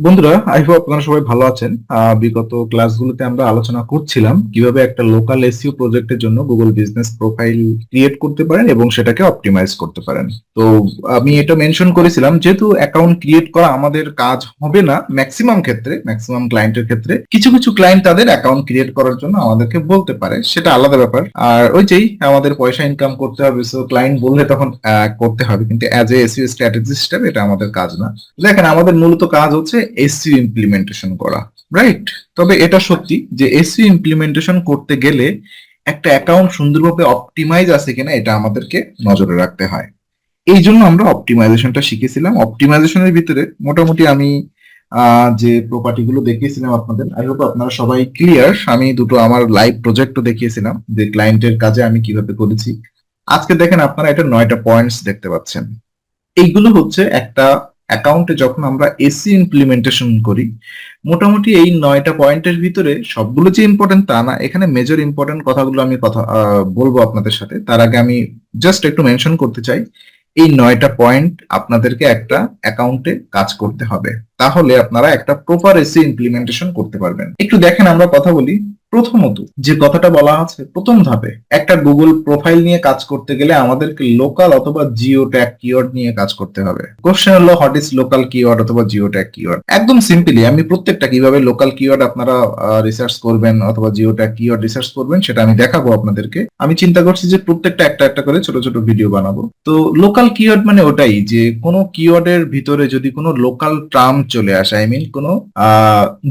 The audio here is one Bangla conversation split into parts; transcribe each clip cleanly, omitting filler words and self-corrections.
বন্ধুরা, আই হোপ আপনারা সবাই ভালো আছেন। বিগত ক্লাসগুলোতে আমরা আলোচনা করছিলাম কিভাবে একটা লোকাল এসইও প্রজেক্টের জন্য গুগল বিজনেস প্রোফাইল ক্রিয়েট করতে পারেন এবং সেটাকে অপটিমাইজ করতে পারেন। তো আমি এটা মেনশন করেছিলাম, যেহেতু অ্যাকাউন্ট ক্রিয়েট করা আমাদের কাজ হবে না ম্যাক্সিমাম ক্ষেত্রে, ম্যাক্সিমাম ক্লায়েন্টের ক্ষেত্রে কিছু কিছু ক্লায়েন্ট তাদের অ্যাকাউন্ট ক্রিয়েট করার জন্য আমাদেরকে বলতে পারে, সেটা আলাদা ব্যাপার। আর ওই যেই আমাদের পয়সা ইনকাম করতে হবে, সো ক্লায়েন্ট বললে তখন করতে হবে, কিন্তু অ্যাজ এ এসইও স্ট্র্যাটেজিস্ট এটা আমাদের কাজ না। দেখেন, আমাদের মূলত কাজ হচ্ছে এসইও ইমপ্লিমেন্টেশন করা, রাইট? তবে এটা সত্যি যে এসইও ইমপ্লিমেন্টেশন করতে গেলে একটা অ্যাকাউন্ট সুন্দরভাবে অপটিমাইজ আছে কিনা এটা আমাদেরকে নজরে রাখতে হয়। এই জন্য আমরা অপটিমাইজেশনটা শিখেছিলাম। অপটিমাইজেশনের ভিতরে মোটামুটি আমি যে প্রপার্টি গুলো দেখিয়েছিলাম আপনাদের, আই হোপ আপনারা সবাই ক্লিয়ার। আমি দুটো আমার লাইভ প্রজেক্টও দেখিয়েছিলাম যে ক্লায়েন্টের কাজে আমি কিভাবে করেছি। আজকে দেখেন, আপনারা এটা 9টা পয়েন্টস দেখতে পাচ্ছেন। এইগুলো হচ্ছে একটা অ্যাকাউন্টে যখন আমরা এসি ইমপ্লিমেন্টেশন করি, মোটামুটি এই 9টা পয়েন্টের ভিতরে সবগুলো যে ইম্পর্টেন্ট তা না, এখানে মেজর ইম্পর্টেন্ট কথাগুলো আমি কথা বলবো আপনাদের সাথে। তার আগে আমি জাস্ট একটু মেনশন করতে চাই, এই 9টা পয়েন্ট আপনাদেরকে একটা অ্যাকাউন্টে কাজ করতে হবে, তাহলে আপনারা একটা প্রপার এসি ইমপ্লিমেন্টেশন করতে পারবেন। একটু দেখেন, আমরা কথা বলি। প্রথমত যে কথাটা বলা আছে প্রথম ধাপে, একটা গুগল প্রোফাইল নিয়ে কাজ করতে গেলে আমাদেরকে লোকাল অথবা জিও ট্যাগ কিওয়ার্ড নিয়ে কাজ করতে হবে। কোশ্চেন হলো, হোয়াট ইজ লোকাল কিওয়ার্ড অথবা জিও ট্যাগ কিওয়ার্ড? একদম সিম্পলি আমি প্রত্যেকটা কিভাবে লোকাল কিওয়ার্ড আপনারা রিসার্চ করবেন অথবা জিও ট্যাগ কিওয়ার্ড রিসার্চ করবেন সেটা আমি দেখাবো আপনাদেরকে। আমি চিন্তা করছি যে প্রত্যেকটা একটা একটা করে ছোট ছোট ভিডিও বানাবো। তো লোকাল কিওয়ার্ড মানে ওটাই যে কোনো কিওয়ার্ডের ভিতরে যদি কোনো লোকাল টার্ম চলে আসে, আই মিন কোনো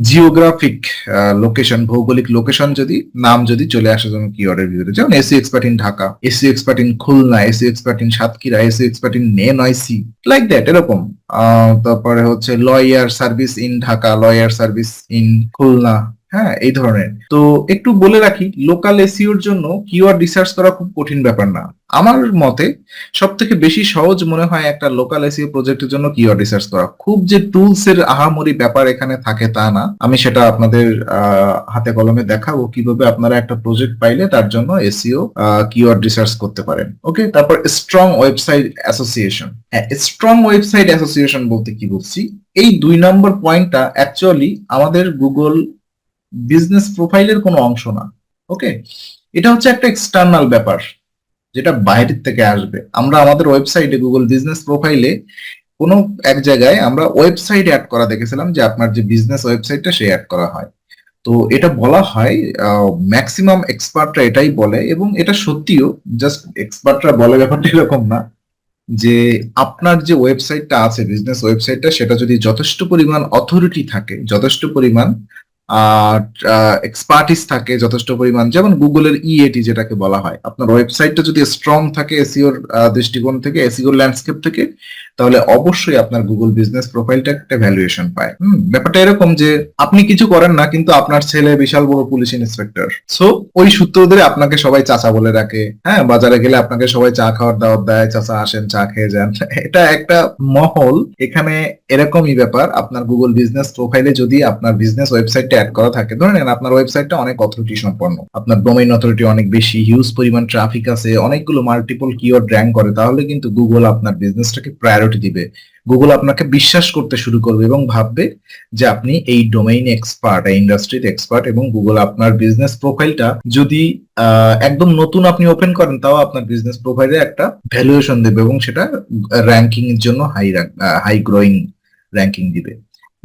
জিওগ্রাফিক লোকেশন, ভৌগোলিক লোকেশন যদি নাম যদি চলে আসে যেমন কিওয়ার্ডের ভিতরে, যেমন SEO expert in Dhaka, SEO expert in Khulna, SEO expert in Satkhira, SEO expert in নয়সি, like that, এরকম। তারপরে হচ্ছে lawyer service in Dhaka, lawyer service in Khulna, হ্যাঁ, এই ধরনের। তো একটু বলে রাখি, লোকাল এসইওর জন্য কিওয়ার্ড রিসার্চ করা খুব কঠিন ব্যাপার না। আমার মতে সব থেকে বেশি সহজ মনে হয় একটা লোকাল এসইও প্রজেক্টের জন্য কিওয়ার্ড রিসার্চ করা। খুব যে টুলস এর আহামরি ব্যাপার এখানে থাকে তা না। আমি সেটা আপনাদের হাতে কলমে দেখাবো কিভাবে আপনারা একটা প্রজেক্ট পাইলে তার জন্য এসইও কিওয়ার্ড রিসার্চ করতে পারেন। ওকে, তারপর স্ট্রং ওয়েবসাইট অ্যাসোসিয়েশন। হ্যাঁ, স্ট্রং ওয়েবসাইট অ্যাসোসিয়েশন বলতে কি বলছি, এই 2 নম্বর পয়েন্টটা অ্যাকচুয়ালি আমাদের গুগল বিজনেস প্রোফাইলের কোনো অংশ না। ওকে, এটা হচ্ছে একটা এক্সটার্নাল ব্যাপার যেটা বাইরের থেকে আসবে। আমরা আমাদের ওয়েবসাইটে গুগল বিজনেস প্রোফাইলে কোনো এক জায়গায় আমরা ওয়েবসাইট অ্যাড করা দেখেছিলাম, যে আপনার যে বিজনেস ওয়েবসাইটটা সে অ্যাড করা হয়। তো এটা বলা হয়, ম্যাক্সিমাম এক্সপার্টরা এটাই বলে, এবং এটা সত্যিও। জাস্ট এক্সপার্টরা বলে ব্যাপারটা এরকম না, যে আপনার যে ওয়েবসাইটটা আছে, বিজনেস ওয়েবসাইটটা, সেটা যদি যথেষ্ট পরিমাণ অথরিটি থাকে, যথেষ্ট পরিমাণ এক্সপার্টিস থাকে, যথেষ্ট পরিমাণ, যেমন গুগলের ইএটি যেটাকে বলা হয়, আপনার ওয়েবসাইটটা যদি স্ট্রং থাকে এসইওর দৃষ্টিকোণ থেকে, এসইওর ল্যান্ডস্কেপ থেকে, তাহলে অবশ্যই আপনার গুগল বিজনেস প্রোফাইলটা একটা ভ্যালুয়েশন পায়। ব্যাপারটা এরকম যে আপনি কিছু করেন না, কিন্তু আপনার ছেলে বিশাল বড় পুলিশ ইন্সপেক্টর, সো ওই সূত্র ধরে আপনাকে সবাই চাচা বলে রাখে। হ্যাঁ, বাজারে গেলে আপনাকে সবাই চা খাওয়ার দাওয়াত দেয়, চাচা আসেন চা খেয়ে যান। এটা একটা মহল এখানে। এরকমই ব্যাপার, আপনার গুগল বিজনেস প্রোফাইলে যদি আপনার বিজনেস ওয়েবসাইটটা অ্যাড করা থাকে, ধরে নেন আপনার ওয়েবসাইটটা অনেক অথরিটি সম্পন্ন, আপনার ডোমেইন অথরিটি অনেক বেশি, হিউজ পরিমাণ ট্রাফিক আছে, অনেকগুলো মাল্টিপল কিওয়ার্ড র্যাঙ্ক করে, তাহলে কিন্তু গুগল আপনার বিজনেসটাকে প্রায়োরিটি দিবে। গুগল আপনাকে বিশ্বাস করতে শুরু করবে এবং ভাববে যে আপনি এই ডোমেইন এক্সপার্ট, এই ইন্ডাস্ট্রিতে এক্সপার্ট, এবং গুগল আপনার বিজনেস প্রোফাইলটা যদি একদম নতুন আপনি ওপেন করেন, তাও আপনার বিজনেস প্রোফাইলে একটা ভ্যালুয়েশন দেবে, এবং সেটা র্যাঙ্কিং এর জন্য হাই গ্রোয়িং র্যাঙ্কিং দিবে।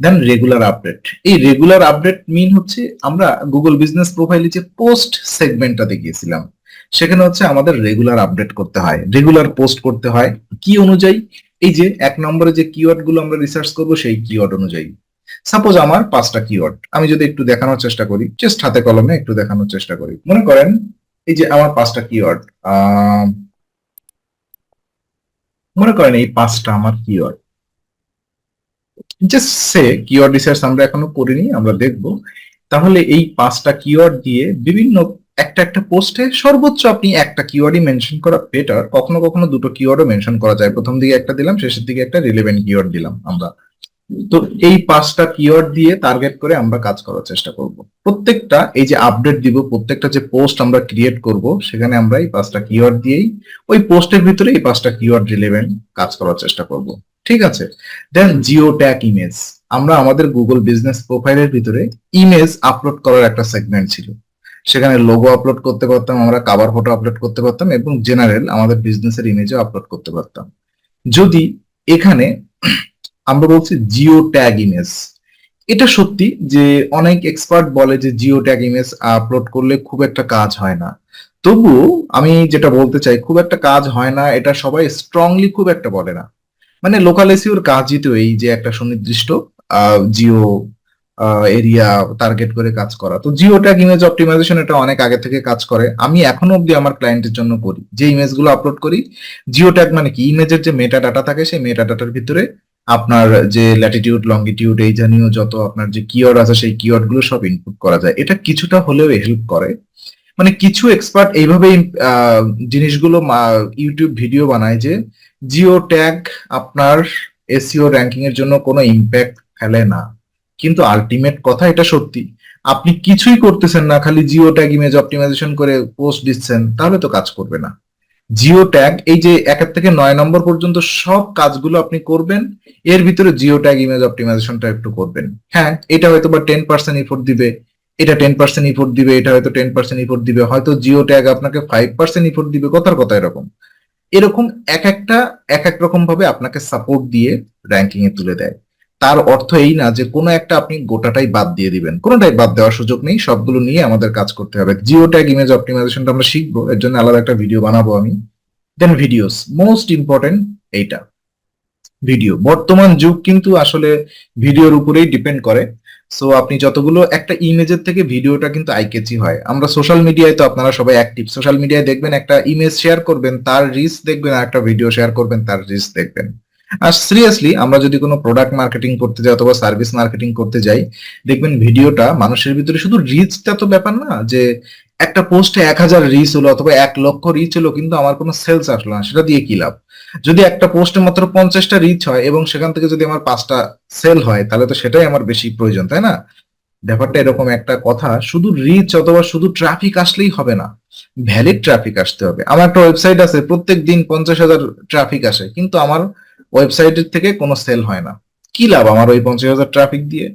দেন রেগুলার আপডেট। এই রেগুলার আপডেট মিন হচ্ছে, আমরা গুগল বিজনেস প্রোফাইলে যে পোস্ট সেগমেন্টটা দেখিয়েছিলাম, সেখানে হচ্ছে আমাদের রেগুলার আপডেট করতে হয়, রেগুলার পোস্ট করতে হয়। কি অনুযায়ী? এই যে 1 নম্বরে যে কিওয়ার্ড গুলো আমরা রিসার্চ করবো সেই কিওয়ার্ড অনুযায়ী। সাপোজ আমার 5টা কিওয়ার্ড, আমি যদি একটু দেখানোর চেষ্টা করি, জাস্ট হাতে কলমে একটু দেখানোর চেষ্টা করি। মনে করেন এই যে আমার 5টা কিওয়ার্ড, মনে করেন এই 5টা আমার কিওয়ার্ড। জাস্ট সে কিওয়ার্ড রিসার্চ আমরা এখনো করিনি, আমরা দেখব। তাহলে এই 5টা কিওয়ার্ড দিয়ে বিভিন্ন একটা একটা পোস্টে সর্বোচ্চ আপনি একটা কিওয়ার্ডই মেনশন করা বেটার। কখনো কখনো দুটো কিওয়ার্ডও মেনশন করা যায়, প্রথম দিকে একটা দিলাম, শেষের দিকে একটা রিলেভেন্ট কিওয়ার্ড দিলাম আমরা। তো এই 5টা কিওয়ার্ড দিয়ে টার্গেট করে আমরা কাজ করার চেষ্টা করব। প্রত্যেকটা এই যে আপডেট দিব, প্রত্যেকটা যে পোস্ট আমরা ক্রিয়েট করব, সেখানে আমরা এই 5টা কিওয়ার্ড দিয়েই ওই পোস্টের ভিতরে এই 5টা কিওয়ার্ড রিলেভেন্ট কাজ করার চেষ্টা করব। ঠিক আছে? দেন জিও ট্যাগ ইমেজ। আমরা আমাদের গুগল বিজনেস প্রোফাইলের ভিতরে ইমেজ আপলোড করার একটা সেগমেন্ট ছিল। সেখানে লোগো আপলোড করতে পারতাম, আমরা কভার ফটো আপলোড করতে পারতাম এবং জেনারেল আমাদের বিজনেসের ইমেজও আপলোড করতে পারতাম। যদি এখানে আমরা বলছি জিও ট্যাগ ইমেজ, এটা সত্যি যে অনেক এক্সপার্ট বলে যে জিও ট্যাগ ইমেজ আপলোড করলে খুব একটা কাজ হয় না। তবুও আমি যেটা বলতে চাই, খুব একটা কাজ হয় না এটা সবাই স্ট্রংলি খুব একটা বলে না। মানে লোকাল এসইওর কাজই তো এই যে একটা সুনির্দিষ্ট জিও এরিয়া টার্গেট করে কাজ করা। তো জিও ট্যাগ ইমেজ অপটিমাইজেশন এটা অনেক আগে থেকে কাজ করে, আমি এখনো অব্দি আমার ক্লায়েন্টের জন্য করি। যে ইমেজ গুলো আপলোড করি, জিও ট্যাগ মানে কি, ইমেজের যে মেটা ডাটা থাকে সেই মেটা ডাটার ভিতরে আপনার যে ল্যাটিটিউড লঙ্গিটিউড এই জাতীয় যত আপনার যে কিওয়ার্ড আছে সেই কিওয়ার্ড গুলো সব ইনপুট করা যায়। এটা কিছুটা হলেও হেল্প করে। মানে কিছু এক্সপার্ট এইভাবে জিনিসগুলো ইউটিউব ভিডিও বানায় যে জিও ট্যাগ আপনার এসইও র্যাঙ্কিং এর জন্য কোনো ইম্প্যাক্ট ফেলে না, কিন্তু আলটিমেট কথা এটা সত্যি। আপনি কিছুই করতেছেন না, খালি জিও ট্যাগ ইমেজ অপটিমাইজেশন করে পোস্ট দিচ্ছেন, তাহলে তো কাজ করবে না। জিও ট্যাগ এই যে 1 থেকে 9 নম্বর পর্যন্ত সব কাজগুলো আপনি করবেন, এর ভিতরে জিও ট্যাগ ইমেজ অপটিমাইজেশনটা একটু করবেন। হ্যাঁ, এটা হয়তো বা 10% এফোর্ট দিবে, এটা 10% এফোর্ট দিবে, এটা হয়তো 10% এফোর্ট দিবে, হয়তো জিও ট্যাগ আপনাকে 5% এফোর্ট দিবে, কথার কথা এরকম। এরকম এক একটা এক এক রকম ভাবে আপনাকে সাপোর্ট দিয়ে র্যাঙ্কিং এ তুলে দেয়। তার অর্থ এই না যে কোনো একটা আপনি গোটাটাই বাদ দিয়ে দিবেন, কোনোটাই বাদ দেওয়ার সুযোগ নেই, সবগুলো নিয়ে আমাদের কাজ করতে হবে। জিও ট্যাগ ইমেজ অপটিমাইজেশনটা আমরা শিখবো, এর জন্য আলাদা একটা ভিডিও বানাবো আমি। দেন ভিডিওস, মোস্ট ইম্পর্টেন্ট এইটা। ভিডিও, বর্তমান যুগ কিন্তু আসলে ভিডিওর উপরেই ডিপেন্ড করে। সো আপনি যতগুলো একটা ইমেজের থেকে ভিডিওটা কিন্তু আইকেচি হয়। আমরা সোশ্যাল মিডিয়ায় তো আপনারা সবাই অ্যাক্টিভ, সোশ্যাল মিডিয়ায় দেখবেন একটা ইমেজ শেয়ার করবেন তার রিচ দেখবেন, আর একটা ভিডিও শেয়ার করবেন তার রিচ দেখবেন। আর সিরিয়াসলি আমরা যদি কোনো প্রোডাক্ট মার্কেটিং করতে যাই অথবা সার্ভিস মার্কেটিং করতে যাই, দেখবেন ভিডিওটা মানুষের ভিতরে শুধু রিচটা তো ব্যাপার না যে একটা পোস্টে 1000 রিচ হলো অথবা 1 লক্ষ রিচ হলো কিন্তু আমার কোনো সেলস আসলো না, সেটা দিয়ে কি লাভ? যদি একটা পোস্টে মাত্র 50টা রিচ হয় এবং সেখান থেকে যদি আমার 5টা সেল হয়, তাহলে তো সেটাই আমার বেশি প্রয়োজন, তাই না? ব্যাপারটা এরকম একটা কথা, শুধু রিচ অথবা শুধু ট্রাফিক আসলেই হবে না, ভ্যালিড ট্রাফিক আসতে হবে। আমার একটা ওয়েবসাইট আছে, প্রত্যেক দিন 50,000 ট্রাফিক আসে, কিন্তু আমার ওয়েবসাইটের থেকে কোনো সেল হয় না, কি লাভ আমার ওই 50,000 ট্রাফিক দিয়ে?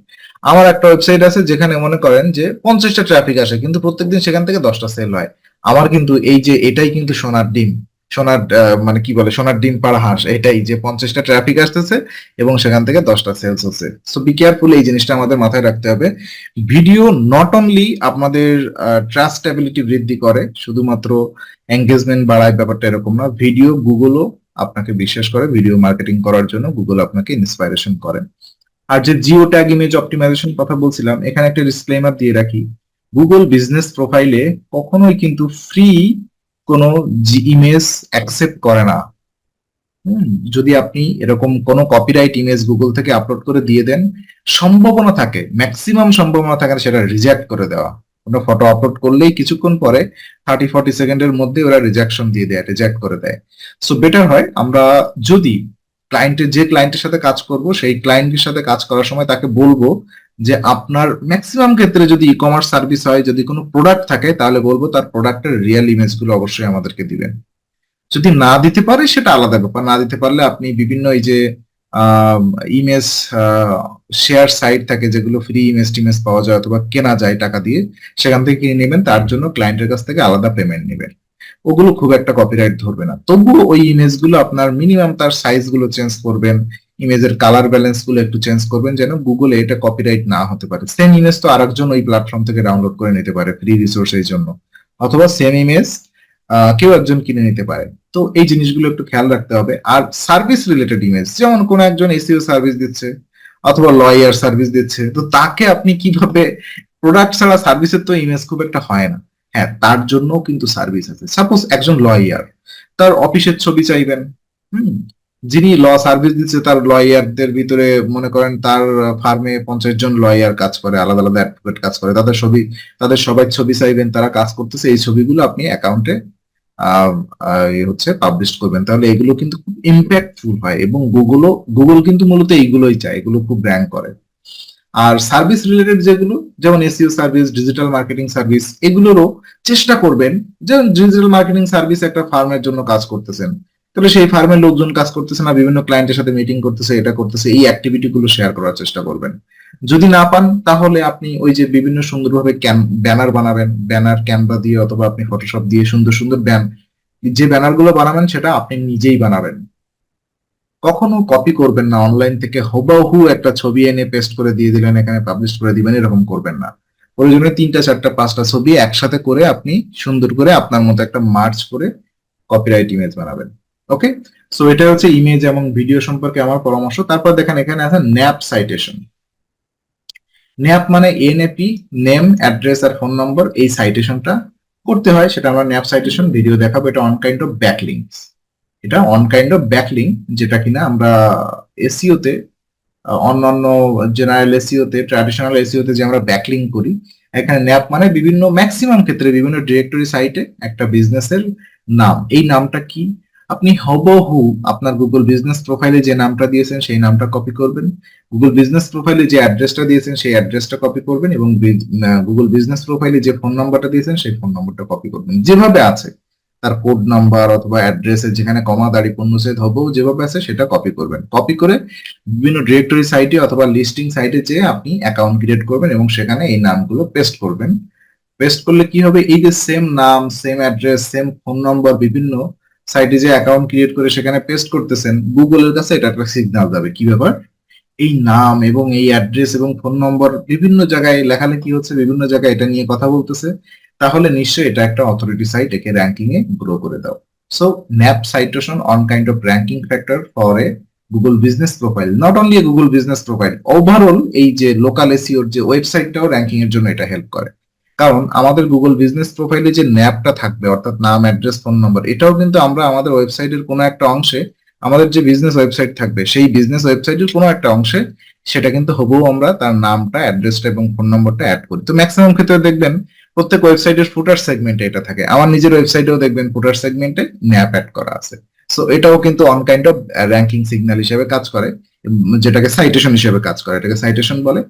আমার একটা ওয়েবসাইট আছে যেখানে মনে করেন যে 50টা ট্রাফিক আসে কিন্তু প্রত্যেকদিন সেখান থেকে 10টা সেল হয়। আমার কিন্তু এই যে এটাই কিন্তু সোনার ডিম, সোনার মানে কি বলে, সোনার ডিম পাড়া হাঁস, এটাই যে 50টা ট্রাফিক আসতেছে এবং সেখান থেকে 10টা সেলস হচ্ছে। সো বি কেয়ারফুল, এই জিনিসটা আমাদের মাথায় রাখতে হবে। ভিডিও নট অনলি আপনাদের ট্রাস্টেবিলিটি বৃদ্ধি করে, শুধুমাত্র এঙ্গেজমেন্ট বাড়ায় ব্যাপারটা এরকম না। ভিডিও গুগলও আপনাকে বিশ্বাস করে, ভিডিও মার্কেটিং করার জন্য গুগল আপনাকে ইন্সপাইরেশন করে। আর যে জিও ট্যাগ ইমেজ অপটিমাইজেশন কথা বলছিলাম, এখানে একটা ডিসক্লেমার দিয়ে রাখি, গুগল বিজনেস প্রোফাইলে কখনোই কিন্তু ফ্রি কোনো ইমেজ অ্যাকসেপ্ট করে না। যদি আপনি এরকম কোনো কপিরাইট ইমেজ গুগল থেকে আপলোড করে দিয়ে দেন, সম্ভাবনা থাকে, ম্যাক্সিমাম সম্ভাবনা থাকে সেটা রিজেক্ট করে দেওয়া। কোনো ফটো আপলোড করলেই কিছুক্ষণ পরে 30-40 সেকেন্ডের মধ্যে ওরা রিজেকশন দিয়ে দেয়, রিজেক্ট করে দেয়। সো বেটার হয় আমরা যদি যে ক্লায়েন্টের সাথে কাজ করব সেই ক্লায়েন্টের সাথে কাজ করার সময় তাকে বলবো যে আপনার ম্যাক্সিমাম ক্ষেত্রে যদি ই কমার্স সার্ভিস হয়, যদি কোনো প্রোডাক্ট থাকে, তাহলে বলবো তার প্রোডাক্টের রিয়েল ইমেজ গুলো অবশ্যই আমাদেরকে দিবেন। যদি না দিতে পারে সেটা আলাদা ব্যাপার, না দিতে পারলে আপনি বিভিন্ন এই যে ইমেজ শেয়ার সাইট থাকে যেগুলো ফ্রি ইমেজ টিমেজ পাওয়া যায় অথবা কেনা যায় টাকা দিয়ে, সেখান থেকে কিনে নেবেন, তার জন্য ক্লায়েন্টের কাছ থেকে আলাদা পেমেন্ট নেবেন। ওগুলো খুব একটা কপিরাইট ধরবে না, তবুও ওই ইমেজ গুলো আপনার মিনিমাম তার সাইজ গুলো চেঞ্জ করবেন, ইমেজের কালার ব্যালেন্স গুলো একটু চেঞ্জ করবেন যেন গুগলে এটা কপিরাইট না হতে পারে। সেম ইমেজ তো আরেকজন ওই প্ল্যাটফর্ম থেকে ডাউনলোড করে নিতে পারে ফ্রি রিসোর্স এই জন্য, অথবা সেম ইমেজ কেউ একজন কিনে নিতে পারে। তো এই জিনিসগুলো একটু খেয়াল রাখতে হবে। আর সার্ভিস রিলেটেড ইমেজ, যেমন কোন একজন এসইও সার্ভিস দিচ্ছে অথবা লয়ার সার্ভিস দিচ্ছে, তো তাকে আপনি কিভাবে, প্রোডাক্ট ছাড়া সার্ভিসের তো ইমেজ খুব একটা হয় না। হ্যাঁ, তার জন্য কিন্তু সার্ভিস আছে। সাপোজ একজন লয়ার, তার অফিসের ছবি চাইবেন, হুম, যিনি ল সার্ভিস দিচ্ছে তার লয়ারদের ভিতরে মনে করেন তার ফার্মে 50 জন লয়ার কাজ করে, আলাদা আলাদা অ্যাডভোকেট কাজ করে, তাদের সবাই ছবি চাইবেন, তারা কাজ করতেছে, এই ছবিগুলো আপনি অ্যাকাউন্টে হচ্ছে পাবলিশ করবেন, তাহলে এগুলো কিন্তু খুব ইম্প্যাক্টফুল হয় এবং গুগল কিন্তু মূলত এইগুলোই চায়, এগুলো খুব র্যাঙ্ক করে। আর সার্ভিস রিলেটেড যেগুলো, যেমন SEO service, digital marketing service, এগুলোরও চেষ্টা করবেন, যেমন ডিজিটাল মার্কেটিং সার্ভিস একটা ফার্মের জন্য কাজ করতেছেন, তাহলে সেই ফার্মের লোকজন কাজ করতেছে না, বিভিন্ন ক্লায়েন্টের সাথে মিটিং করতেছে, এটা করতেছে, এই অ্যাক্টিভিটি গুলো শেয়ার করার চেষ্টা করবেন। যদি না পান তাহলে আপনি ওই যে বিভিন্ন সুন্দরভাবে ব্যানার বানাবেন, ব্যানার ক্যানভা দিয়ে অথবা আপনি ফটোশপ দিয়ে সুন্দর সুন্দর যে ব্যানার গুলো বানাবেন সেটা আপনি নিজেই বানাবেন। কখনো কপি করবেন না অনলাইন থেকে হুবহু একটা ছবি এনে পেস্ট করে দিয়ে দিলেন, এখানে পাবলিশ করে দিবেন, এরকম করবেন না। প্রয়োজনে 3টা 4টা 5টা ছবি একসাথে করে আপনি সুন্দর করে আপনার মতো একটা মার্চ করে কপিরাইট ইমেজ বানাবেন। ওকে, সো এটা হচ্ছে ইমেজ এবং ভিডিও সম্পর্কে আমার পরামর্শ। তারপর দেখেন এখানে আছে ন্যাপ সাইটেশন। ন্যাপ মানে এনএপি, নেম, অ্যাড্রেস আর ফোন নম্বর, এই সাইটেশনটা করতে হয়, সেটা আমরা ন্যাপ সাইটেশন ভিডিও দেখাবো। এটা অন কাইন্ড অফ ব্যাকলিংস, এটা অন কাইন্ড অফ ব্যাকলিং, যেটা কিনা আমরা এসইও তে, অন্যান্য জেনারেল এসইও তে, ট্র্যাডিশনাল এসইও তে যে আমরা ব্যাকলিং করি, এখানে ন্যাপ মানে বিভিন্ন ম্যাক্সিমাম ক্ষেত্রে বিভিন্ন ডিরেক্টরি সাইটে একটা বিজনেসের নাম, এই নামটা কি আপনি হুবহু আপনার গুগল বিজনেস প্রোফাইলে যে নামটা দিয়েছেন সেই নামটা কপি করবেন, গুগল বিজনেস প্রোফাইলে যে অ্যাড্রেসটা দিয়েছেন সেই অ্যাড্রেসটা কপি করবেন, এবং গুগল বিজনেস প্রোফাইলে যে ফোন নাম্বারটা দিয়েছেন সেই ফোন নাম্বারটা কপি করবেন, যেভাবে আছে তার কোড নাম্বার অথবা অ্যাড্রেসের যেখানে কমা দাড়ি পূর্ণচ্ছেদ হবেও যেভাবে আছে সেটা কপি করবেন। কপি করে বিভিন্ন ডিরেক্টরি সাইটে অথবা লিস্টিং সাইটে যেয়ে আপনি অ্যাকাউন্ট ক্রিয়েট করবেন এবং সেখানে এই নামগুলো পেস্ট করবেন। পেস্ট করলে কি হবে, এই যে সেম নাম, সেম অ্যাড্রেস, সেম ফোন নম্বর বিভিন্ন সাইটে যে অ্যাকাউন্ট ক্রিয়েট করে সেখানে পেস্ট করতেছেন, গুগলের কাছে এটা একটা সিগন্যাল যাবে। কি ব্যাপার, এই নাম এবং এই অ্যাড্রেস এবং ফোন নম্বর বিভিন্ন জায়গায় লেখালেখি হচ্ছে, বিভিন্ন জায়গায় এটা নিয়ে কথা বলতেছে, তাহলে নিশ্চয়ই এটা একটা অথরিটি সাইট, একে র্যাঙ্কিং এ গ্রো করে দাও। So nap citation on kind of ranking factor for a Google business profile, not only a Google business profile, overall এই যে লোকাল এসইওর যে ওয়েবসাইটটাও র্যাঙ্কিং এর জন্য এটা হেল্প করে। কারণ আমাদের গুগল বিজনেস প্রোফাইলে যে ন্যাপটা থাকবে, অর্থাৎ নাম, অ্যাড্রেস, ফোন নম্বর, এটাও কিন্তু আমরা আমাদের ওয়েবসাইটের কোনো একটা অংশে, আমাদের যে বিজনেস ওয়েবসাইট থাকবে সেই বিজনেস ওয়েবসাইটের কোনো একটা অংশে সেটা কিন্তু হবু আমরা তার নামটা, অ্যাড্রেসটা এবং ফোন নম্বরটা অ্যাড করি। তো ম্যাক্সিমাম ক্ষেত্রে দেখবেন প্রত্যেক ওয়েবসাইটের ফুটার সেগমেন্টে এটা থাকে, আমার নিজের ওয়েবসাইটেও দেখবেন ফুটার সেগমেন্টে ন্যাপ অ্যাড করা আছে। সো এটাও কিন্তু on kind of ranking signal হিসেবে কাজ করে, যেটাকে সাইটেশন হিসেবে কাজ করে, এটাকে সাইটেশন বলে।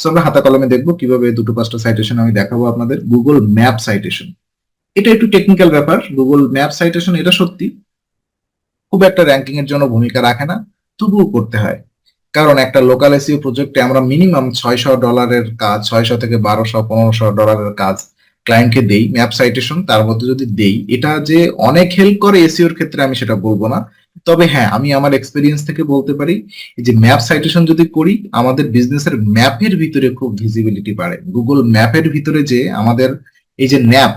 সো আমরা হাতে কলমে দেখবো কিভাবে 2টো 5টা সাইটেশন আমি দেখাবো আপনাদের। গুগল ম্যাপ সাইটেশন, এটা একটু টেকনিক্যাল ব্যাপার। গুগল ম্যাপ সাইটেশন এটা সত্যি খুব একটা র্যাঙ্কিং এর জন্য ভূমিকা রাখে না, তবুও করতে হয়। কারণ একটা লোকাল এসইও প্রজেক্টে আমরা মিনিমাম $600 কাজ, 600 থেকে 1200-1500 কাজ ক্লায়েন্টকে দেই। ম্যাপ সাইটেশন তার মধ্যে যদি দেই, এটা যে অনেক হেল্প করে এসইওর ক্ষেত্রে আমি সেটা বলবো না, তবে হ্যাঁ আমি আমার এক্সপিরিয়েন্স থেকে বলতে পারি এই যে ম্যাপ সাইটেশন যদি করি আমাদের বিজনেসের ম্যাপের ভিতরে খুব ভিজিবিলিটি বাড়ে। গুগল ম্যাপের ভিতরে যে আমাদের এই যে ন্যাপ,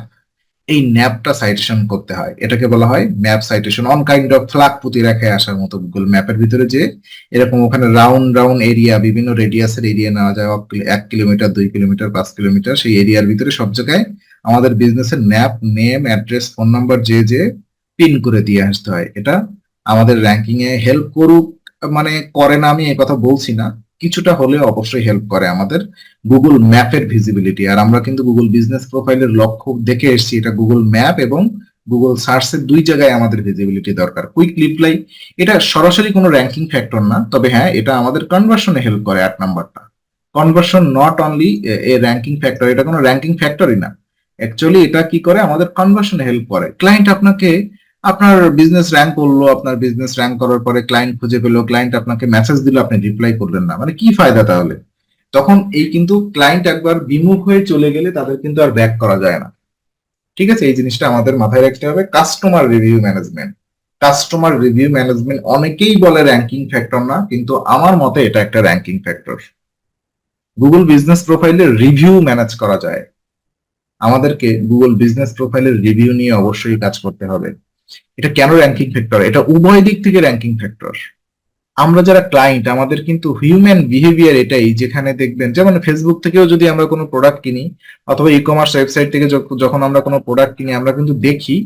এই ন্যাপটা সাইটেশন করতে হয়, এটাকে বলা হয় map citation. On kind of flag পুঁতি রেখায় আসার মতো গুগল ম্যাপের ভিতরে যে এরকম ওখানে রাউন্ড রাউন্ড এরিয়া, বিভিন্ন রেডিয়াসের এরিয়া নেওয়া যায়, 1 কিলোমিটার, 2 কিলোমিটার, 5 কিলোমিটার, সেই এরিয়ার ভিতরে সব জায়গায় আমাদের বিজনেসের nap, name, address, phone number যে পিন করে দিয়ে আসতে হয়। এটা আমাদের র্যাঙ্কিং এ হেল্প করুক মানে করে না আমি এই কথা বলছি না, কিছুটা হলেও অবশ্যই হেল্প করে আমাদের গুগল ম্যাপের ভিজিবিলিটি। আর আমরা কিন্তু গুগল বিজনেস প্রোফাইলের লক্ষ্য দেখে এসেছি, এটা গুগল ম্যাপ এবং গুগল সার্চের 2 জায়গায় আমাদের ভিজিবিলিটি দরকার। কুইক রিপ্লাই এটা সরাসরি কোনো র্যাঙ্কিং ফ্যাক্টর না, তবে হ্যাঁ এটা আমাদের কনভার্সনে হেল্প করে। 8 নাম্বারটা conversion, not only a ranking factor, এটা কোনো র্যাঙ্কিং ফ্যাক্টরই না। অ্যাকচুয়ালি এটা কি করে, আমাদের কনভার্সনে হেল্প করে। ক্লায়েন্ট আপনাকে, আপনার বিজনেস র্যাঙ্ক করলো, আপনার বিজনেস র্যাঙ্ক করার পরে ক্লায়েন্ট খুঁজে পেলো, ক্লায়েন্ট আপনাকে মেসেজ দিল, আপনি রিপ্লাই করলেন না, মানে কি ফায়দা তাহলে? তখন এই কিন্তু ক্লায়েন্ট একবার বিমুখ হয়ে চলে গেলে তাদের কিন্তু আর ব্যাক করা যায় না। ঠিক আছে, এই জিনিসটা আমাদের মাথায় রাখতে হবে। Customer review management, customer review management অনেকেই বলে র্যাঙ্কিং ফ্যাক্টর না, কিন্তু আমার মতে এটা একটা র্যাঙ্কিং ফ্যাক্টর। গুগল বিজনেস প্রোফাইলের রিভিউ ম্যানেজ করা যায়, আমাদেরকে গুগল বিজনেস প্রোফাইলের রিভিউ নিয়ে অবশ্যই কাজ করতে হবে। এটা কেন র্যাঙ্কিং ফ্যাক্টর? এটা উভয় দিক থেকে র্যাঙ্কিং ফ্যাক্টর। আমরা যারা ক্লায়েন্ট আমাদের কিন্তু হিউম্যান বিহেভিয়ার এটাই, যেখানে দেখবেন যেমন ফেসবুক থেকেও যদি আমরা কোনো প্রোডাক্ট কিনি অথবা ই কমার্স ওয়েবসাইট থেকে যখন আমরা কোনো প্রোডাক্ট কিনি, আমরা কিন্তু দেখি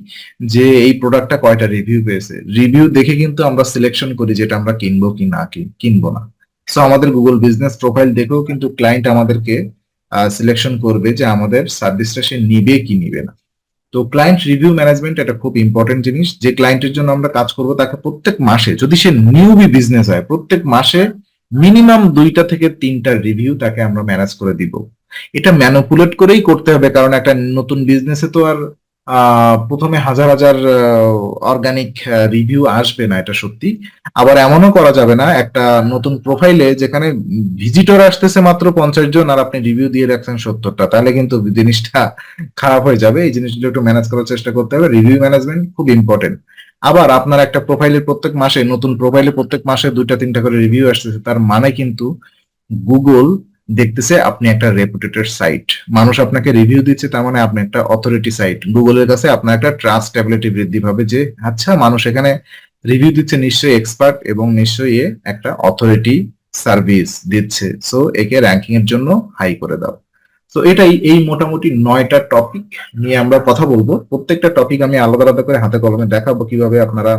যে এই প্রোডাক্টটা কয়টা রিভিউ পেয়েছে। রিভিউ দেখে কিন্তু আমরা সিলেকশন করি যেটা আমরা কিনবো কি না, কিনবো না। সো আমাদের গুগল বিজনেস প্রোফাইল দেখেও কিন্তু ক্লায়েন্ট আমাদেরকে সিলেকশন করবে যে আমাদের সার্ভিসটা সে নিবে কি নিবে না। তো ক্লায়েন্ট রিভিউ ম্যানেজমেন্ট এটা খুব ইম্পর্টেন্ট জিনিস। যে ক্লায়েন্টের জন্য আমরা কাজ করব তাকে প্রত্যেক মাসে, যদি সে নিউবি বিজনেস হয়, প্রত্যেক মাসে মিনিমাম 2টা থেকে 3টা রিভিউ তাকে আমরা ম্যানেজ করে দিব। এটা ম্যানিপুলেট করেই করতে হবে, কারণ একটা নতুন বিজনেসে তো আর প্রথমে হাজার হাজার অর্গানিক রিভিউ আসবে না, এটা সত্যি। আবার এমনও করা যাবে না একটা নতুন প্রোফাইলে যেখানে ভিজিটর আসতেছে মাত্র 50 জন আর আপনি রিভিউ দিয়ে রাখছেন 70টা, তাহলে কিন্তু জিনিসটা খারাপ হয়ে যাবে। এই জিনিসগুলো একটু ম্যানেজ করার চেষ্টা করতে হবে। রিভিউ ম্যানেজমেন্ট খুব ইম্পর্টেন্ট। আবার আপনার একটা প্রোফাইলের প্রত্যেক মাসে, নতুন প্রোফাইলে প্রত্যেক মাসে 2টা 3টা করে রিভিউ আসতেছে, তার মানে কিন্তু গুগল দেখতেছে আপনি একটা রেপুটেটেড সাইট, মানুষ আপনাকে রিভিউ দিচ্ছে, তার মানে আপনি একটা অথরিটি সাইট। গুগলের কাছে আপনার একটা ট্রাস্টেবিলিটি বৃদ্ধি পাবে যে আচ্ছা, মানুষ এখানে রিভিউ দিচ্ছে, নিশ্চয়ই এক্সপার্ট এবং নিশ্চয়ই এ একটা অথরিটি সার্ভিস দিচ্ছে, সো একে র্যাঙ্কিং এর জন্য হাই করে দাও। তো এটাই, এই মোটামুটি 9টা টপিক নিয়ে আমরা কথা বলবো। প্রত্যেকটা টপিক আমি আলাদা আলাদা করে হাতে কলমে দেখাবো কিভাবে আপনারা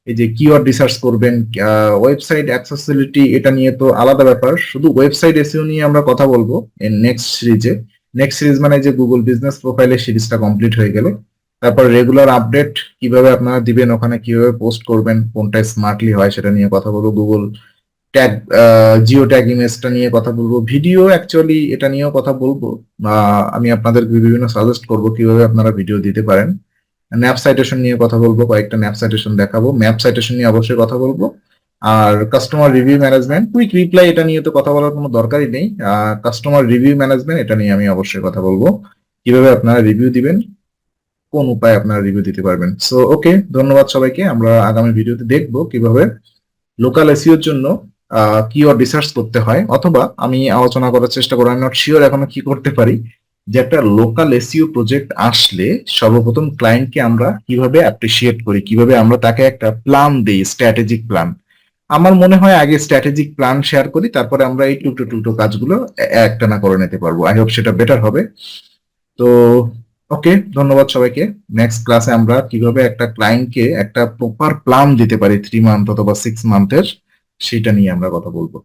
এই যে কিওয়ার্ড রিসার্চ করবেন। ওয়েবসাইট অ্যাক্সেসিবিলিটি এটা নিয়ে তো আলাদা ব্যাপার, শুধু ওয়েবসাইট এসইও নিয়ে আমরা কথা বলবো এর নেক্সট সিরিজে। নেক্সট সিরিজ মানে যে গুগল বিজনেস প্রোফাইলের সিরিজটা কমপ্লিট হয়ে গেল, তারপর রেগুলার আপডেট কিভাবে আপনারা দিবেন, ওখানে কিভাবে পোস্ট করবেন, কোনটা স্মার্টলি হয় সেটা নিয়ে কথা বলবো। গুগল ট্যাগ, জিও ট্যাগ ইমেজটা নিয়ে কথা বলবো। ভিডিও অ্যাকচুয়ালি এটা নিয়েও কথা বলবো। আমি আপনাদের বিভিন্ন সাজেস্ট করবো কিভাবে আপনারা ভিডিও দিতে পারেন। ন্যাপ সাইটেশন নিয়ে কথা বলবো, কয়েকটা ন্যাপ সাইটেশন দেখাবো। ম্যাপ সাইটেশন নিয়ে অবশ্যই কথা বলবো। আর customer review management, quick reply, এটা নিয়ে তো কথা বলার কোনো দরকারই নেই। কাস্টমার রিভিউ ম্যানেজমেন্ট এটা নিয়ে আমি অবশ্যই কথা বলবো, কিভাবে আপনারা রিভিউ দিবেন, কোন উপায়ে আপনারা রিভিউ দিতে পারবেন। সো ওকে, ধন্যবাদ সবাইকে। আমরা আগামী ভিডিওতে দেখবো কিভাবে লোকাল এসইওর জন্য কিওয়ার্ড রিসার্চ করতে হয়, অথবা আমি আলোচনা করার চেষ্টা করবো, আমি নট শিওর এখনো কি করতে পারি, যে একটা লোকাল এসইও প্রজেক্ট আসলে সর্বপ্রথম ক্লায়েন্টকে আমরা কিভাবে অ্যাপ্রিসিয়েট করি, কিভাবে আমরা তাকে একটা প্ল্যান দিই, স্ট্র্যাটেজিক প্ল্যান। আমার মনে হয় আগে স্ট্র্যাটেজিক প্ল্যান শেয়ার করি, তারপরে আমরা এই টুকটো টুকটো কাজগুলো একটানা করে নিতে পারবো। আই হোপ সেটা বেটার হবে। তো ওকে, ধন্যবাদ সবাইকে। নেক্সট ক্লাসে আমরা কিভাবে একটা ক্লায়েন্টকে একটা প্রপার প্ল্যান দিতে পারি 3 মান্থ অথবা 6 মান্থের, সেটা নিয়ে আমরা কথা বলবো।